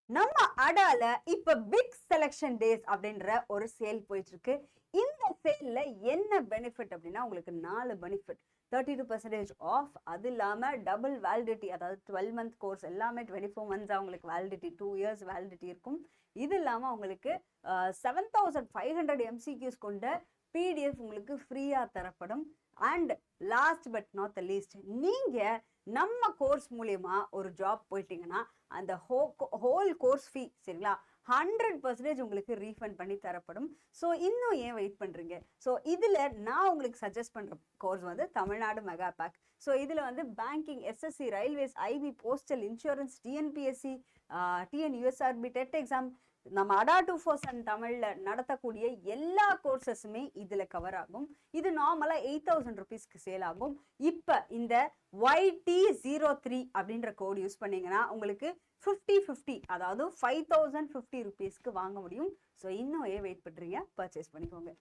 நம்ம அடால இப்ப big selection days அப்படின்ற ஒரு சேல் போயிட்டு இருக்கு. இந்த சேல்ல என்ன பெனிஃபிட் அப்படின்னா உங்களுக்கு 4 பெனிஃபிட். 32% ஆஃப், அது இல்லாம டபுள் வேலிடிட்டி, அதாவது 12 மந்த் கோர்ஸ் எல்லாமே 24 மந்த்ஸ் அவங்களுக்கு வேலிடிட்டி, 2 இயர்ஸ் வேலிடிட்டி இருக்கும். இது இல்லாம உங்களுக்கு 7500 MCQs கொண்ட PDF உங்களுக்கு ஃப்ரீயா தரப்படும். And last but not the least, நீங்க நம்ம கோர்ஸ் மூலியமா ஒரு ஜாப் போயிட்டீங்கன்னா அந்த ஹோல் கோர்ஸ் ஃபீ சரிங்களா 100% உங்களுக்கு ரீஃபண்ட் பண்ணி தரப்படும். ஸோ இன்னும் ஏன் வெயிட் பண்ணுறீங்க? ஸோ இதில் நான் உங்களுக்கு சஜஸ்ட் பண்ணுற கோர்ஸ் வந்து தமிழ்நாடு மெகா பேக். ஸோ இதில் வந்து banking, SSC, railways, IP, postal, insurance, TNPSC, TNUSRB, TET exam, நம்ம அடா 24/7 தமிழ்ல நடத்தக்கூடிய எல்லா கோர்சஸுமே இதுல கவர் ஆகும். இது நார்மலா 8000 ருபீஸ்க்கு சேல் ஆகும். இப்ப இந்த YT03 அப்படின்ற கோட் யூஸ் பண்ணீங்கன்னா உங்களுக்கு 50/50, அதாவது 5050 ருபீஸ்க்கு வாங்க முடியும். ஸோ இன்னும் ஏன் வெயிட் பண்றீங்க? பர்ச்சேஸ் பண்ணிக்கோங்க.